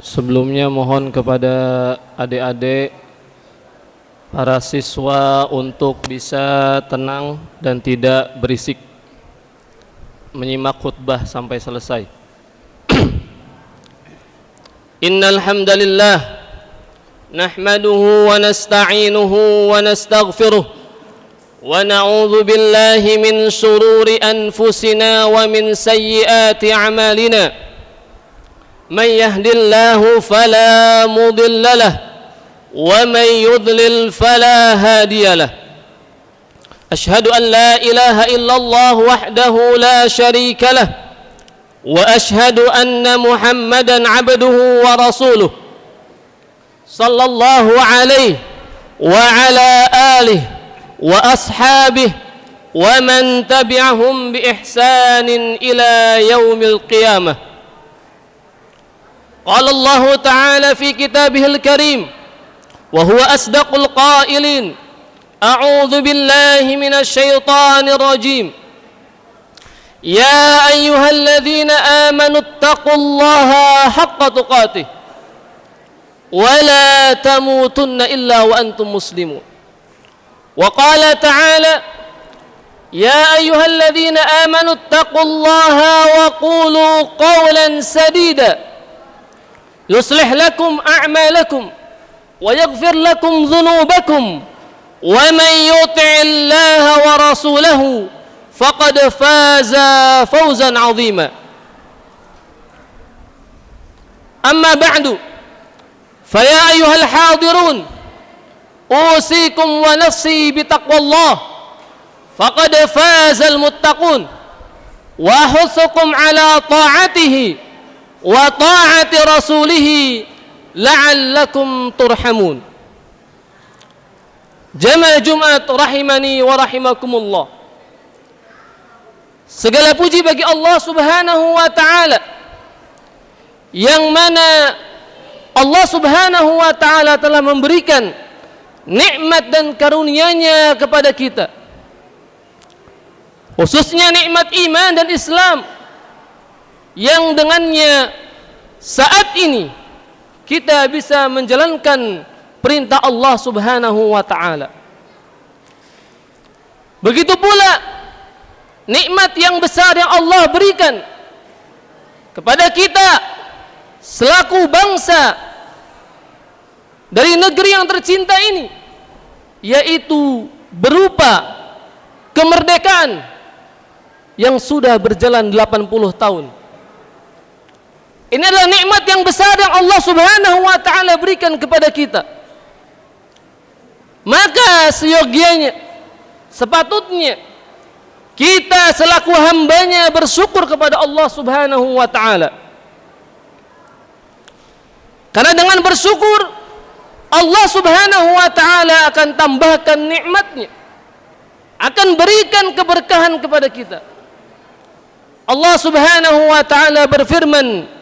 Sebelumnya mohon kepada adik-adik para siswa untuk bisa tenang dan tidak berisik menyimak khutbah sampai selesai. Innal hamdalillah nahmaduhu wa nasta'inuhu wa nastaghfiruh wa na'udzu billahi min shururi anfusina wa min sayyiati a'malina. من يهد الله فلا مضل له ومن يضلل فلا هادي له أشهد أن لا إله إلا الله وحده لا شريك له وأشهد أن محمدا عبده ورسوله صلى الله عليه وعلى آله وأصحابه ومن تبعهم بإحسان إلى يوم القيامة. قال الله تعالى في كتابه الكريم وهو أصدق القائلين أعوذ بالله من الشيطان الرجيم يا أيها الذين آمنوا اتقوا الله حق تقاته ولا تموتن إلا وأنتم مسلمون. وقال تعالى يا أيها الذين آمنوا اتقوا الله وقولوا قولا سديدا يصلح لكم أعمالكم ويغفر لكم ذنوبكم ومن يطع الله ورسوله فقد فاز فوزا عظيما. أما بعد فيا أيها الحاضرون أوصيكم ونفسي بتقوى الله فقد فاز المتقون وأحثكم على طاعته wa ta'ati rasulih la'allakum turhamun. Jamaah Jumat rahimani wa rahimakumullah. Segala puji bagi Allah Subhanahu wa taala yang mana Allah Subhanahu wa taala telah memberikan nikmat dan karunia-Nya kepada kita. Khususnya nikmat iman dan Islam yang dengannya saat ini kita bisa menjalankan perintah Allah Subhanahu wa taala. Begitu pula nikmat yang besar yang Allah berikan kepada kita selaku bangsa dari negeri yang tercinta ini, yaitu berupa kemerdekaan yang sudah berjalan 80 tahun. Ini adalah nikmat yang besar yang Allah Subhanahu wa taala berikan kepada kita. Maka seyogianya, sepatutnya kita selaku hambanya bersyukur kepada Allah Subhanahu wa taala. Karena dengan bersyukur Allah Subhanahu wa taala akan tambahkan nikmatnya, akan berikan keberkahan kepada kita. Allah Subhanahu wa taala berfirman,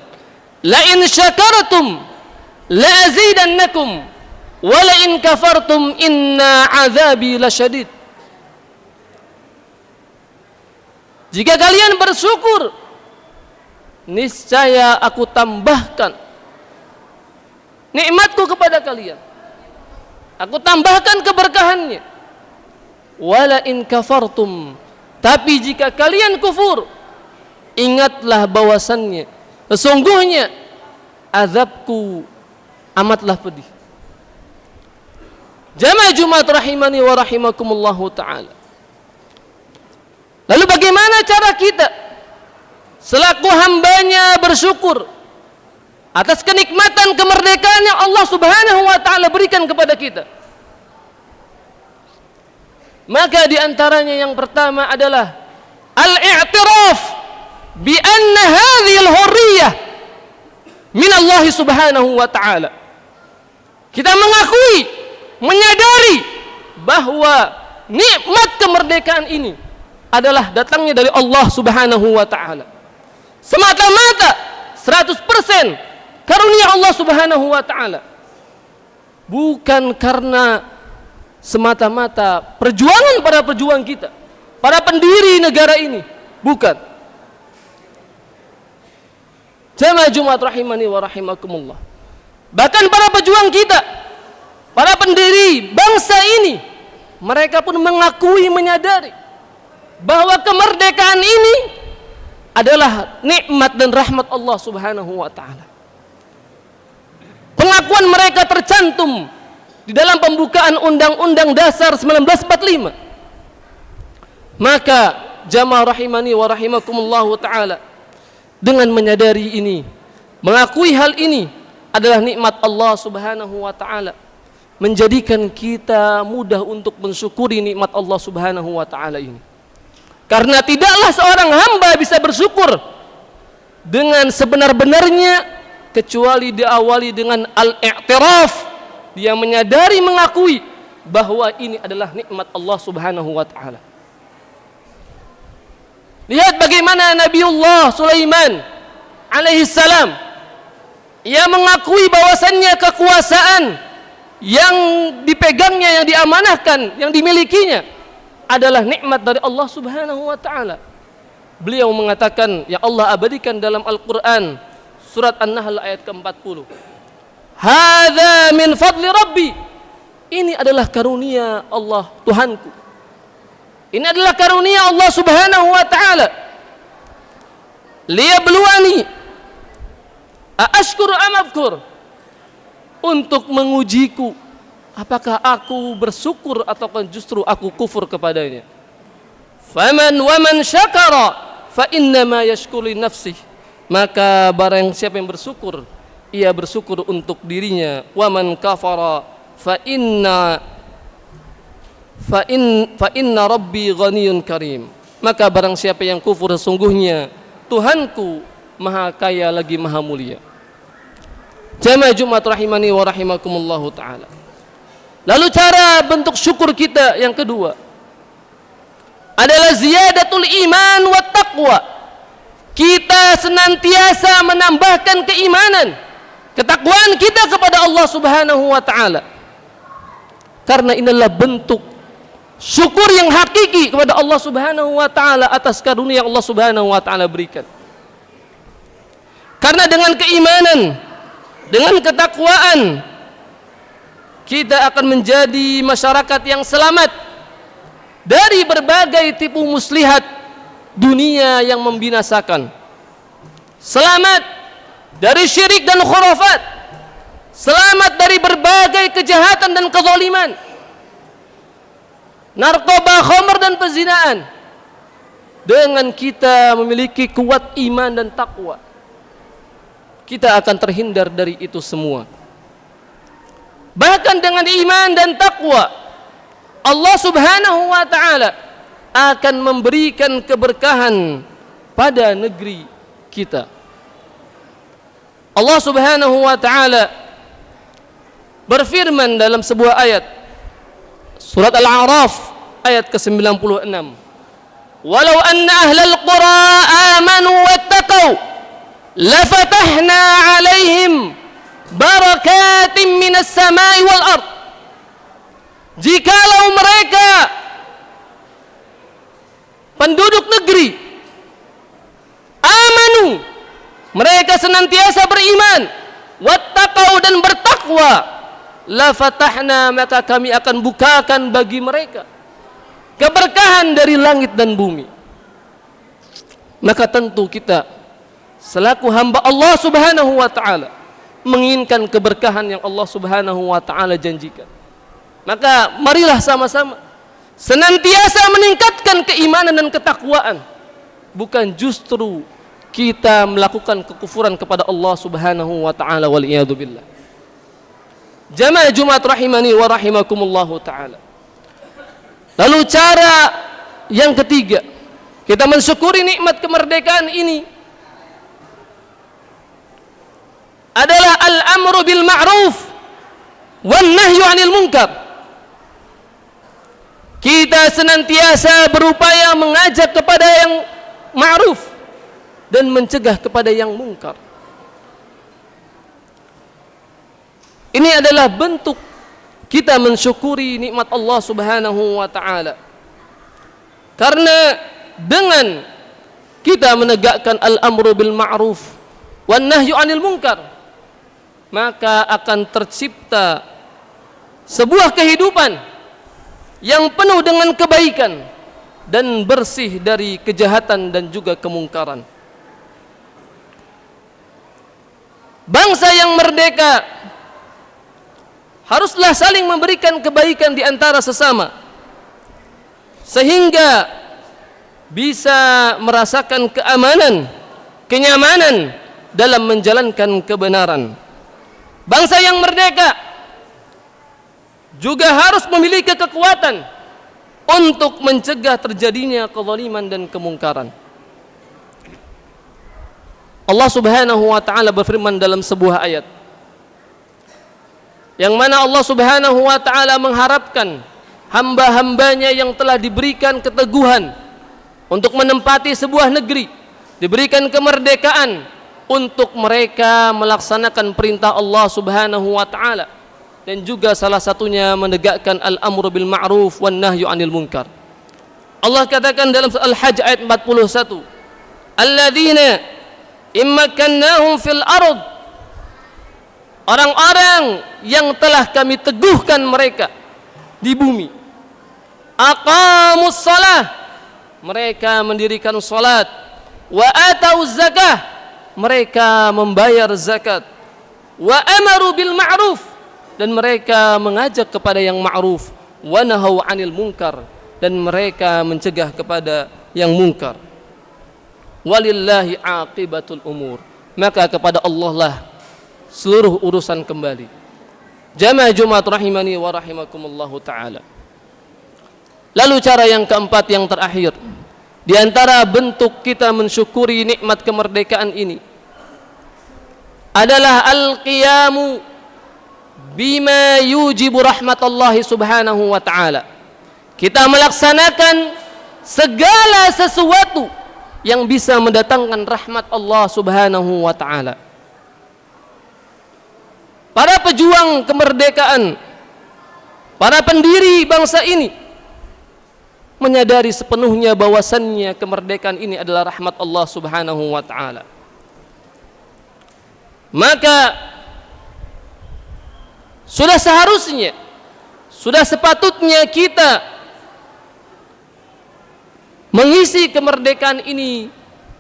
la in syakartum la azidannakum wa la in kafartum inna azabi lasyadid. Jika kalian bersyukur, niscaya aku tambahkan nikmatku kepada kalian, aku tambahkan keberkahannya. Wala in kafartum, tapi jika kalian kufur, ingatlah bahwasannya sesungguhnya azabku amatlah pedih. Jamaah Jumat rahimani wa rahimakumullahu ta'ala. Lalu bagaimana cara kita selaku hambanya bersyukur atas kenikmatan kemerdekaan yang Allah Subhanahu wa ta'ala berikan kepada kita? Maka diantaranya yang pertama adalah al-i'tiraf bi anna hadhihi al-hurriyah min Allah Subhanahu wa ta'ala. Kita mengakui, menyadari bahwa nikmat kemerdekaan ini adalah datangnya dari Allah Subhanahu wa ta'ala. Semata-mata 100% karunia Allah Subhanahu wa ta'ala. Bukan karena semata-mata perjuangan para pejuang kita, para pendiri negara ini, bukan. Jamaah Jumat rahimani wa rahimakumullah. Bahkan para pejuang kita, para pendiri bangsa ini, mereka pun mengakui, menyadari bahwa kemerdekaan ini adalah nikmat dan rahmat Allah Subhanahu wa taala. Pengakuan mereka tercantum di dalam pembukaan Undang-Undang Dasar 1945. Maka jamaah rahimani wa rahimakumullah taala, dengan menyadari ini, mengakui hal ini adalah nikmat Allah Subhanahu wa taala, menjadikan kita mudah untuk mensyukuri nikmat Allah Subhanahu wa taala ini. Karena tidaklah seorang hamba bisa bersyukur dengan sebenar-benarnya kecuali diawali dengan al-i'tiraf. Dia menyadari, mengakui bahwa ini adalah nikmat Allah Subhanahu wa taala. Lihat bagaimana Nabiullah Sulaiman alaihi salam, ia mengakui bahwasannya kekuasaan yang dipegangnya, yang diamanahkan, yang dimilikinya adalah nikmat dari Allah Subhanahu wa taala. Beliau mengatakan, ya Allah abadikan dalam Al-Qur'an surat An-Nahl ayat ke-40. Hadza min fadli Rabbi. Ini adalah karunia Allah Tuhanku. Ini adalah karunia Allah Subhanahu wa taala. Liyabluwani aashkuru am afkur, untuk mengujiku apakah aku bersyukur ataukah justru aku kufur kepadanya. Faman waman syakara fa innama yashkuru li nafsih, maka barang siapa yang bersyukur, ia bersyukur untuk dirinya. Waman kafara fa inna rabbi ghaniyun karim, maka barang siapa yang kufur, sesungguhnya Tuhanku maha kaya lagi maha mulia. Jamaah Jumat rahimani wa rahimakumullahu ta'ala. Lalu cara bentuk syukur kita yang kedua adalah ziyadatul iman wa taqwa. Kita senantiasa menambahkan keimanan, ketakwaan kita kepada Allah Subhanahu wa ta'ala. Karena inilah bentuk syukur yang hakiki kepada Allah Subhanahu wa ta'ala atas karunia yang Allah Subhanahu wa ta'ala berikan. Karena dengan keimanan, dengan ketakwaan, kita akan menjadi masyarakat yang selamat dari berbagai tipu muslihat dunia yang membinasakan. Selamat dari syirik dan khurafat, selamat dari berbagai kejahatan dan kezaliman, narkoba, khamr dan pezinaan. Dengan kita memiliki kuat iman dan takwa, kita akan terhindar dari itu semua. Bahkan dengan iman dan takwa, Allah Subhanahu wa ta'ala akan memberikan keberkahan pada negeri kita. Allah Subhanahu wa ta'ala berfirman dalam sebuah ayat, surat Al-A'raf ayat ke-96, walau anna ahlal qura amanu wattaqau lafatahna alaihim barakatim minas samai wal ard. Jikalau mereka penduduk negeri amanu, mereka senantiasa beriman, wattaqau dan bertakwa, lafatahna, maka kami akan bukakan bagi mereka keberkahan dari langit dan bumi. Maka tentu kita selaku hamba Allah Subhanahu wa ta'ala menginginkan keberkahan yang Allah Subhanahu wa ta'ala janjikan. Maka marilah sama-sama senantiasa meningkatkan keimanan dan ketakwaan, bukan justru kita melakukan kekufuran kepada Allah Subhanahu wa ta'ala, wal iyadu billah. Jamaah Jumat rahimani wa rahimakumullahu ta'ala. Lalu cara yang ketiga kita mensyukuri nikmat kemerdekaan ini adalah al-amru bil ma'ruf wan nahyu 'anil munkar. Kita senantiasa berupaya mengajak kepada yang ma'ruf dan mencegah kepada yang mungkar. Ini adalah bentuk kita mensyukuri nikmat Allah Subhanahu wa ta'ala. Karena dengan kita menegakkan al-amru bil ma'ruf wan nahyu 'anil munkar, maka akan tercipta sebuah kehidupan yang penuh dengan kebaikan dan bersih dari kejahatan dan juga kemungkaran. Bangsa yang merdeka haruslah saling memberikan kebaikan di antara sesama, sehingga bisa merasakan keamanan, kenyamanan dalam menjalankan kebenaran. Bangsa yang merdeka juga harus memiliki kekuatan untuk mencegah terjadinya kezaliman dan kemungkaran. Allah Subhanahu wa taala berfirman dalam sebuah ayat yang mana Allah Subhanahu wa taala mengharapkan hamba-hambanya yang telah diberikan keteguhan untuk menempati sebuah negeri, diberikan kemerdekaan, untuk mereka melaksanakan perintah Allah Subhanahu wa taala, dan juga salah satunya menegakkan al-amru bil ma'ruf wan nahyu 'anil munkar. Allah katakan dalam Al-Hajj ayat 41, alladzina immakannahum fil ard, orang-orang yang telah kami teguhkan mereka di bumi, aqamus shalah, mereka mendirikan salat, wa atauz zakah, mereka membayar zakat, wa amaru bil ma'ruf, dan mereka mengajak kepada yang ma'ruf, wa nahau 'anil munkar, dan mereka mencegah kepada yang munkar. Walillahi aqibatul umur, maka kepada Allah lah seluruh urusan kembali. Jamaah Jumat rahimani wa rahimakumullahu ta'ala. Lalu cara yang keempat, yang terakhir, di antara bentuk kita mensyukuri nikmat kemerdekaan ini adalah al-qiyamu bima yujibu rahmatallahi subhanahu wa ta'ala. Kita melaksanakan segala sesuatu yang bisa mendatangkan rahmat Allah Subhanahu wa taala. Para pejuang kemerdekaan, para pendiri bangsa ini menyadari sepenuhnya bahwasannya kemerdekaan ini adalah rahmat Allah Subhanahu wa taala. Maka sudah seharusnya, sudah sepatutnya kita mengisi kemerdekaan ini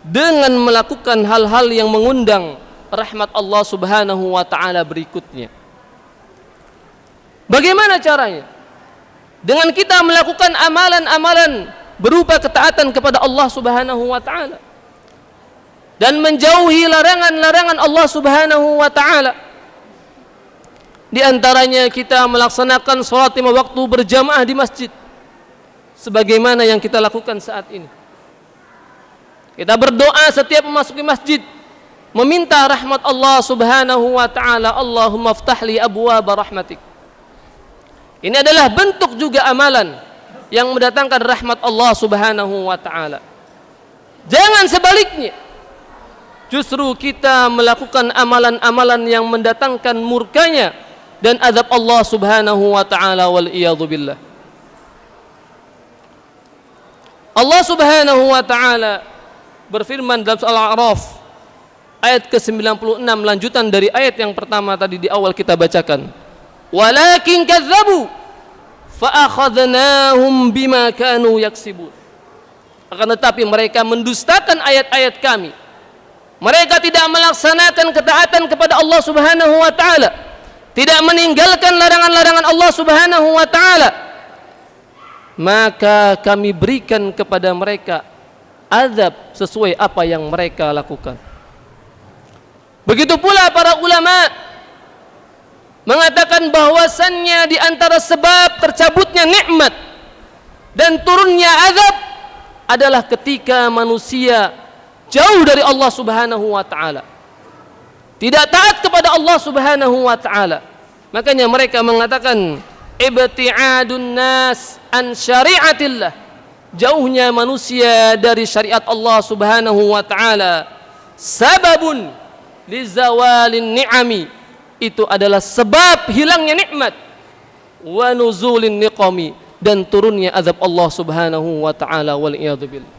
dengan melakukan hal-hal yang mengundang rahmat Allah Subhanahu wa taala berikutnya. Bagaimana caranya? Dengan kita melakukan amalan-amalan berupa ketaatan kepada Allah Subhanahu wa taala dan menjauhi larangan-larangan Allah Subhanahu wa taala. Di antaranya kita melaksanakan salat 5 waktu berjamaah di masjid, sebagaimana yang kita lakukan saat ini. Kita berdoa setiap memasuki masjid, meminta rahmat Allah Subhanahu wa taala. Allahumma aftahli abwaaba rahmatik. Ini adalah bentuk juga amalan yang mendatangkan rahmat Allah Subhanahu wa taala. Jangan sebaliknya, justru kita melakukan amalan-amalan yang mendatangkan murkanya dan azab Allah Subhanahu wa taala, wal iyadzu billah. Allah Subhanahu wa taala berfirman dalam Al-A'raf ayat ke-96, lanjutan dari ayat yang pertama tadi di awal kita bacakan. Walakin kadzabu fa akhadnahum bima kanu yaksibun. Akan tetapi mereka mendustakan ayat-ayat kami. Mereka tidak melaksanakan ketaatan kepada Allah Subhanahu wa taala, tidak meninggalkan larangan-larangan Allah Subhanahu wa taala. Maka kami berikan kepada mereka azab sesuai apa yang mereka lakukan. Begitu pula para ulama mengatakan bahwasannya di antara sebab tercabutnya nikmat dan turunnya azab adalah ketika manusia jauh dari Allah Subhanahu wa taala, tidak taat kepada Allah Subhanahu wa taala. Makanya mereka mengatakan ibti'adun nas an syari'atillah, jauhnya manusia dari syariat Allah Subhanahu wa taala, sababun lizawalin ni'ami, itu adalah sebab hilangnya nikmat, wa nuzulin niqami, dan turunnya azab Allah Subhanahu wa taala, wal iyadzu billah.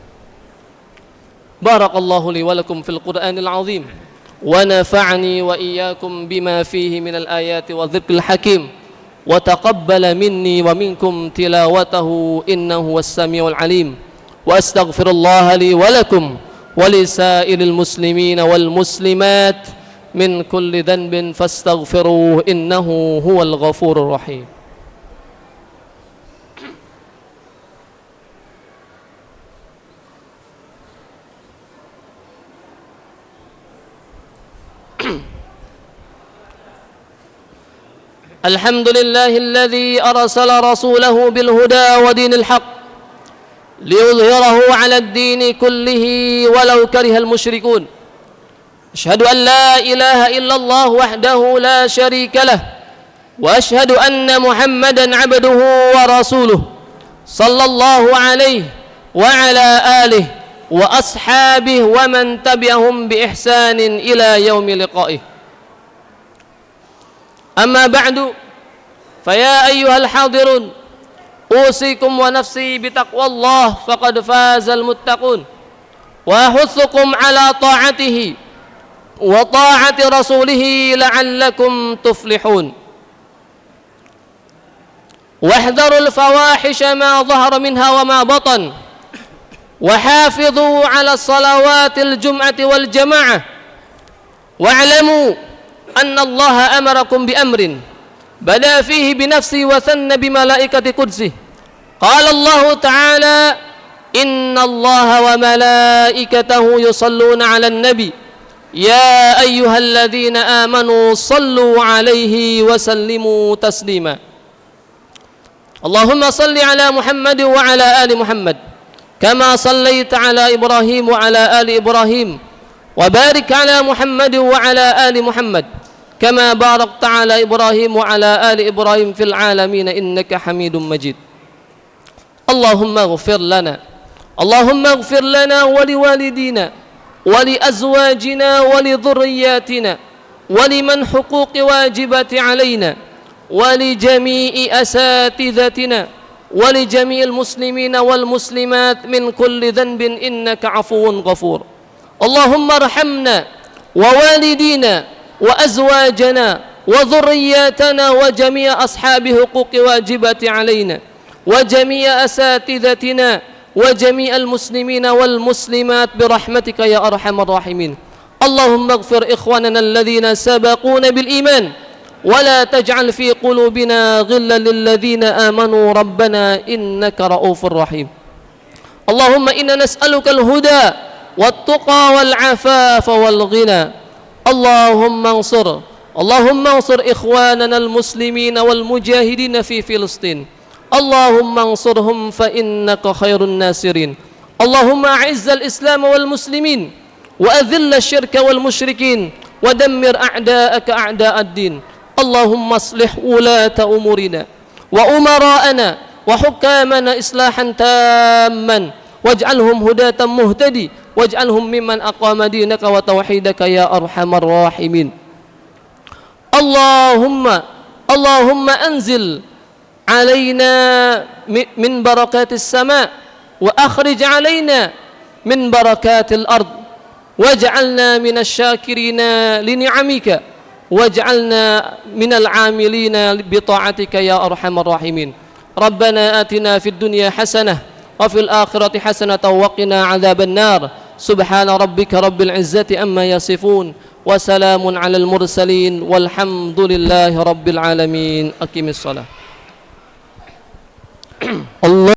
Barakallahu li wa lakum fil Qur'anil azim ونفعني وإياكم بما فيه من الآيات والذكر الحكيم وتقبل مني ومنكم تلاوته إنه هو السميع العليم وأستغفر الله لي ولكم ولسائر المسلمين والمسلمات من كل ذنب فاستغفروه إنه هو الغفور الرحيم. الحمد لله الذي أرسل رسوله بالهدى ودين الحق ليظهره على الدين كله ولو كره المشركون. أشهد أن لا إله إلا الله وحده لا شريك له وأشهد أن محمدا عبده ورسوله صلى الله عليه وعلى آله وأصحابه ومن تبعهم بإحسان إلى يوم لقائه. أما بعد فيا أيها الحاضرون أوصيكم ونفسي بتقوى الله فقد فاز المتقون وأحثكم على طاعته وطاعة رسوله لعلكم تفلحون. واحذروا الفواحش ما ظهر منها وما بطن وحافظوا على الصلوات الجمعة والجماعة واعلموا أن الله أمركم بأمر بدأ فيه بنفسه وثنى بملائكة قدسه. قال الله تعالى إن الله وملائكته يصلون على النبي يا أيها الذين آمنوا صلوا عليه وسلموا تسليما. اللهم صل على محمد وعلى آل محمد كما صليت على إبراهيم وعلى آل إبراهيم وبارك على محمد وعلى آل محمد كما باركت على إبراهيم وعلى آل إبراهيم في العالمين إنك حميد مجيد. اللهم اغفر لنا ولوالدينا ولأزواجنا ولذرياتنا ولمن حقوق واجبات علينا ولجميع أساتذتنا ولجميع المسلمين والمسلمات من كل ذنب إنك عفو غفور. اللهم ارحمنا ووالدينا وأزواجنا وذرياتنا وجميع أصحاب حقوق واجبات علينا وجميع أساتذتنا وجميع المسلمين والمسلمات برحمتك يا أرحم الراحمين. اللهم اغفر إخواننا الذين سبقونا بالإيمان ولا تجعل في قلوبنا غلا للذين آمنوا ربنا إنك رؤوف رحيم. اللهم إنا نسألك الهدى والتقى والعفاف والغنى. اللهم انصر إخواننا المسلمين والمجاهدين في فلسطين. اللهم انصرهم فإنك خير الناصرين. اللهم أعز الإسلام والمسلمين وأذل الشرك والمشركين ودمر أعداءك أعداء الدين. اللهم اصلح ولاة أمورنا وأمراءنا وحكامنا إصلاحا تاما واجعلهم هداة مهتدي واجعلهم ممن أقام دينك وتوحيدك يا أرحم الراحمين. اللهم أنزل علينا من بركات السماء وأخرج علينا من بركات الأرض واجعلنا من الشاكرين لنعمك واجعلنا من العاملين بطاعتك يا أرحم الراحمين. ربنا آتنا في الدنيا حسنة وفي الآخرة حسنة وقنا عذاب النار. سبحان ربك رب العزة أما يصفون وسلام على المرسلين والحمد لله رب العالمين. أقم الصلاة. الله